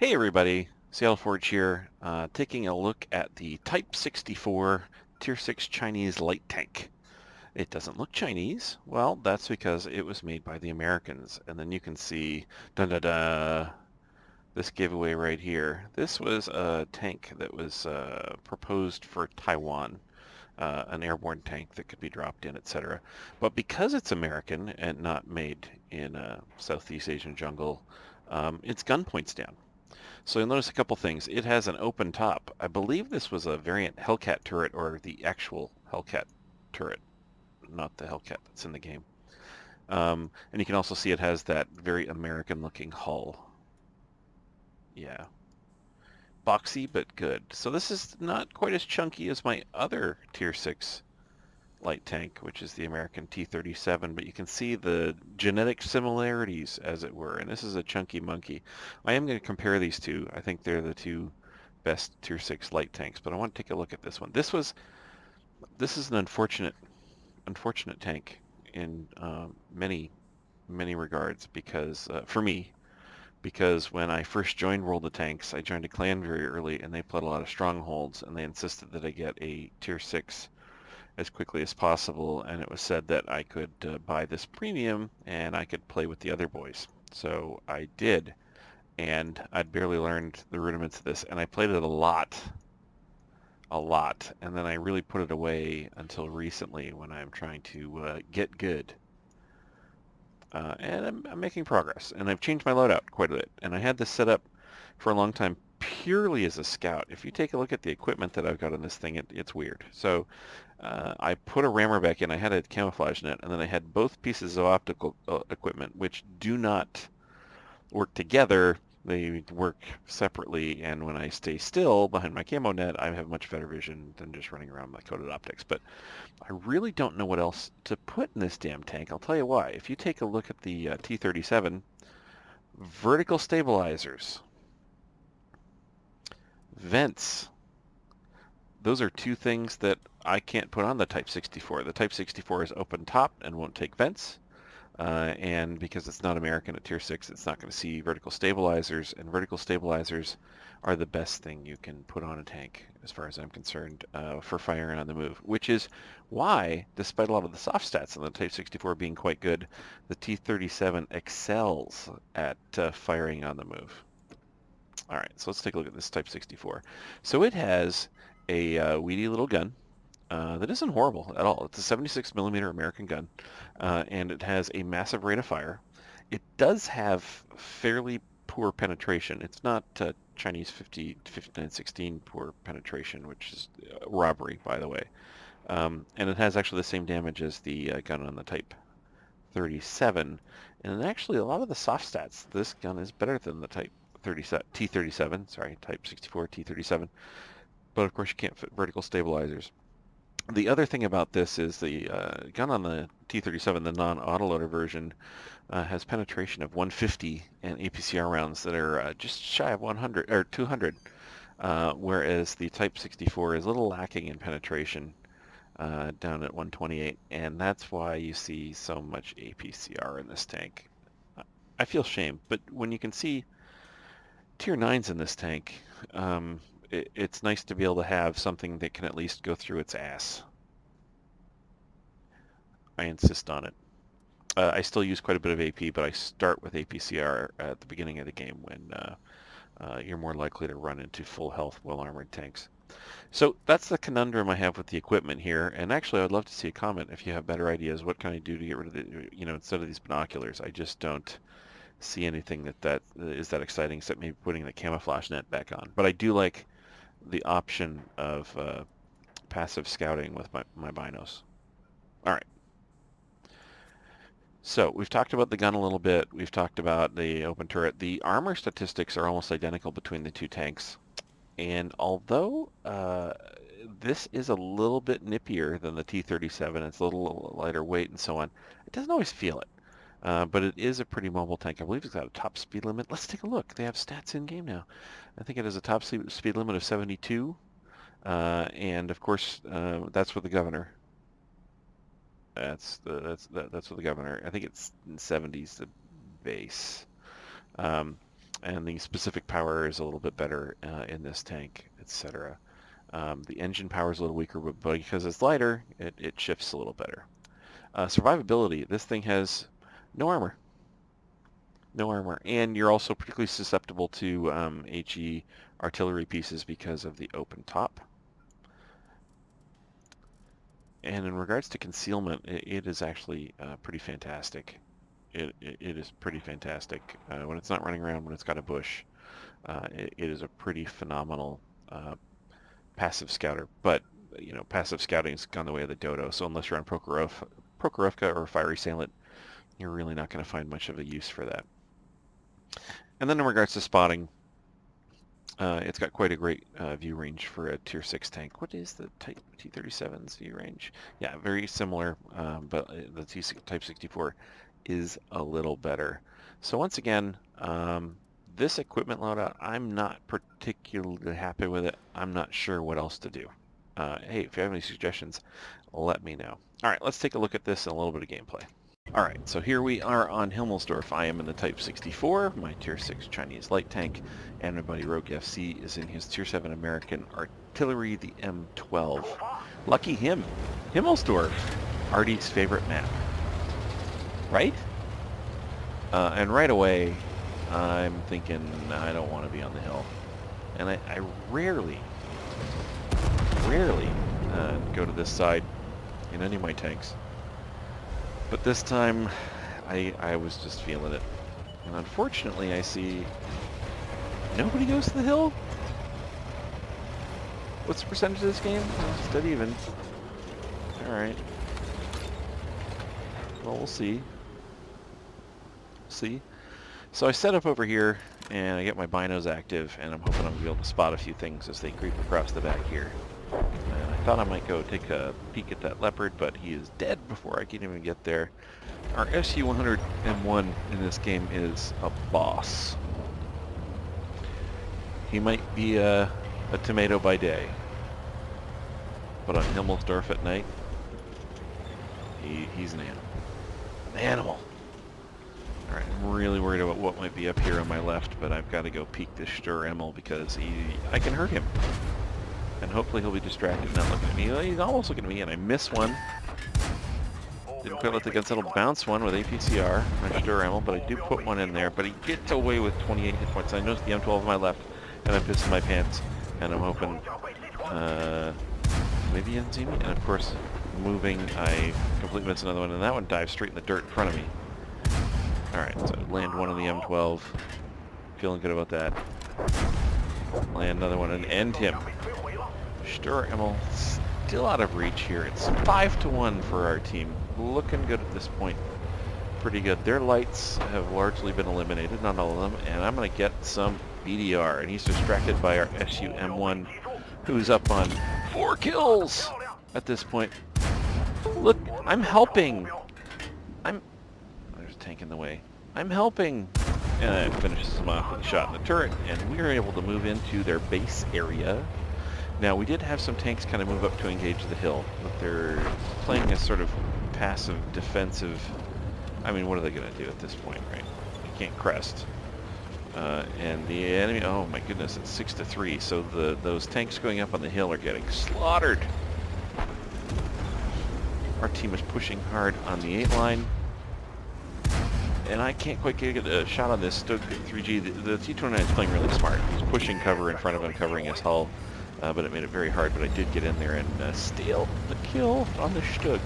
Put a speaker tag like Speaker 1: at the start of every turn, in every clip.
Speaker 1: Hey everybody, Seattle Forge here, taking a look at the Type 64 Tier 6 Chinese light tank. It doesn't look Chinese. Well, that's because it was made by the Americans. And then you can see, dun da da, this giveaway right here. This was a tank that was proposed for Taiwan, an airborne tank that could be dropped in, etc. But because it's American and not made in a Southeast Asian jungle, its gun points down. So you'll notice a couple things. It has an open top. I believe this was a variant Hellcat turret or the actual Hellcat turret, not the Hellcat that's in the game. And you can also see it has that very American-looking hull. Yeah. Boxy, but good. So this is not quite as chunky as my other Tier 6 light tank, which is the American T-37, but you can see the genetic similarities, as it were, and this is a chunky monkey. I am going to compare these two. I think they're the two best Tier 6 light tanks, but I want to take a look at this one. This is an unfortunate tank in many regards because for me, because when I first joined World of Tanks, I joined a clan very early, and they played a lot of strongholds, and they insisted that I get a Tier 6 as quickly as possible, and it was said that I could buy this premium and I could play with the other boys. So I did, and I'd barely learned the rudiments of this, and I played it a lot, and then I really put it away until recently when I'm trying to get good. And I'm making progress, and I've changed my loadout quite a bit, and I had this set up for a long time purely as a scout. If you take a look at the equipment that I've got on this thing, it's weird. So I put a rammer back in. I had a camouflage net, and then I had both pieces of optical equipment, which do not work together. They work separately, and when I stay still behind my camo net, I have much better vision than just running around my coated optics. But I really don't know what else to put in this damn tank. I'll tell you why. If you take a look at the T-37, vertical stabilizers, vents, those are two things that I can't put on the Type 64. The Type 64 is open top and won't take vents. And because it's not American at Tier 6, it's not going to see vertical stabilizers, and vertical stabilizers are the best thing you can put on a tank, as far as I'm concerned, for firing on the move, which is why, despite a lot of the soft stats on the Type 64 being quite good, the T-37 excels at firing on the move. All right, so let's take a look at this Type 64. So it has a weedy little gun. That isn't horrible at all. It's a 76 millimeter American gun, and it has a massive rate of fire. It does have fairly poor penetration. It's not Chinese 50 to 5916 poor penetration, which is robbery, by the way. And it has actually the same damage as the gun on the Type 37. And actually, a lot of the soft stats, this gun is better than the Type T37, sorry, Type 64 T37. But of course, you can't fit vertical stabilizers. The other thing about this is the gun on the T-37, the non-autoloader version, has penetration of 150 and APCR rounds that are just shy of 100 or 200, whereas the Type 64 is a little lacking in penetration down at 128, and that's why you see so much APCR in this tank. I feel shame, but when you can see Tier 9s in this tank, it's nice to be able to have something that can at least go through its ass. I insist on it. I still use quite a bit of AP, but I start with APCR at the beginning of the game when you're more likely to run into full health, well-armored tanks. So that's the conundrum I have with the equipment here, and actually I'd love to see a comment if you have better ideas. What can I do to get rid of the, instead of these binoculars? I just don't see anything that is that exciting except maybe putting the camouflage net back on. But I do like the option of passive scouting with my binos. All right. So we've talked about the gun a little bit. We've talked about the open turret. The armor statistics are almost identical between the two tanks. And although this is a little bit nippier than the T-37, it's a little lighter weight and so on, it doesn't always feel it. But it is a pretty mobile tank. I believe it's got a top speed limit. Let's take a look. They have stats in game now. I think it has a top speed limit of 72. And of course, that's with the governor. That's with the governor. I think it's in 70s the base. And the specific power is a little bit better in this tank, etc. The engine power is a little weaker, but because it's lighter, it shifts a little better. Survivability. This thing has no armor. No armor. And you're also particularly susceptible to HE artillery pieces because of the open top. And in regards to concealment, it is actually pretty fantastic. It is pretty fantastic. When it's not running around, when it's got a bush, it is a pretty phenomenal passive scouter. But, you know, passive scouting's gone the way of the dodo, so unless you're on Prokhorovka or Fiery Sailor, you're really not going to find much of a use for that. And then in regards to spotting, it's got quite a great view range for a Tier 6 tank. What is the Type T-37's view range? Yeah, very similar, but the Type 64 is a little better. So once again, this equipment loadout, I'm not particularly happy with it. I'm not sure what else to do. Hey, if you have any suggestions, let me know. All right, let's take a look at this and a little bit of gameplay. Alright, so here we are on Himmelsdorf. I am in the Type 64, my Tier 6 Chinese light tank, and my buddy Rogue FC is in his Tier 7 American artillery, the M12. Lucky him! Himmelsdorf, Artie's favorite map. Right? And right away, I'm thinking, I don't want to be on the hill. And I rarely go to this side in any of my tanks. But this time, I was just feeling it. And unfortunately, I see nobody goes to the hill. What's the percentage of this game? It's dead even. Alright. Well, we'll see. See? So I set up over here, and I get my binos active, and I'm hoping I'm going to be able to spot a few things as they creep across the back here. And I thought I might go take a peek at that leopard, but he is dead before I can even get there. Our SU-100 M1 in this game is a boss. He might be a tomato by day, but on Himmelsdorf at night, he's an animal. An animal! Alright, I'm really worried about what might be up here on my left, but I've got to go peek this Stur Emil because I can hurt him. And hopefully he'll be distracted, not looking at me. He's almost looking at me, and I miss one. Didn't quite let the gun settle. Bounce one with APCR, my Stur Emil, but I do put one in there. But he gets away with 28 hit points. I noticed the M12 on my left, and I'm pissing my pants. And I'm hoping maybe he doesn't see me. And of course, moving, I completely miss another one, and that one dives straight in the dirt in front of me. Alright, so land one on the M12. Feeling good about that. Land another one and end him. Stur Emil still out of reach here. It's 5-1 for our team. Looking good at this point. Pretty good. Their lights have largely been eliminated, not all of them, and I'm going to get some BDR. And he's distracted by our SU M1, who's up on 4 kills at this point. Look, I'm helping. There's a tank in the way. I'm helping. And I finishes them off with a shot in the turret, and we are able to move into their base area. Now, we did have some tanks kind of move up to engage the hill, but they're playing a sort of passive, defensive... I mean, what are they going to do at this point, right? You can't crest. And the enemy... Oh, my goodness, it's 6-3, so those tanks going up on the hill are getting slaughtered. Our team is pushing hard on the 8 line. And I can't quite get a shot on this Stug 3G. The T-29 is playing really smart. He's pushing cover in front of him, covering his hull. But it made it very hard, but I did get in there and steal the kill on the Stug.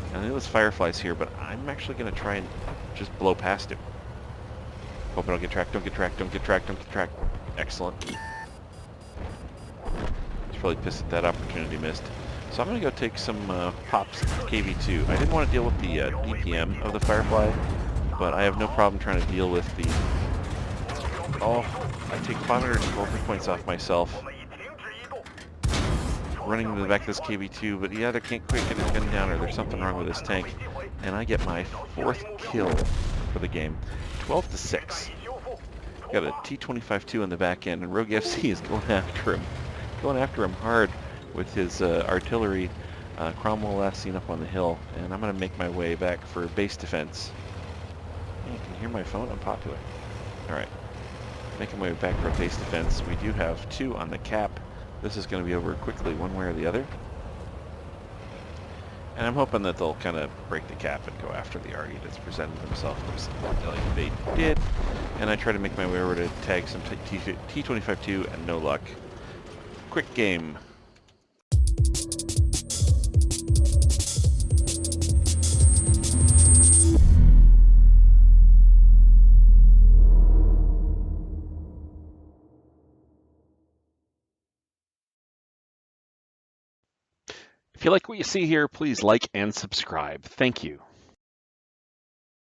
Speaker 1: And I know there's fireflies here, but I'm actually going to try and just blow past him. Hope I don't get tracked, don't get tracked, don't get tracked, don't get tracked. Excellent. He's probably pissed at that opportunity missed. So I'm going to go take some pops at KV2. I didn't want to deal with the DPM of the Firefly, but I have no problem trying to deal with the... Oh, I take 512 hit points off myself. Running to the back of this KV2, but he either can't quite get his gun down or there's something wrong with his tank. and I get my 4th kill for the game. 12-6. Got a T-25-2 in the back end, and Rogue FC is going after him. Going after him hard with his artillery. Cromwell last seen up on the hill, and I'm going to make my way back for base defense. Hey, you can hear my phone? I'm popular. Alright. Making my way back for base defense. We do have 2 on the cap. This is going to be over quickly, one way or the other. And I'm hoping that they'll kind of break the cap and go after the arty that's presented themselves like they did. And I try to make my way over to tag some T-25-2 and no luck. Quick game. If you like what you see here, please like and subscribe. Thank you.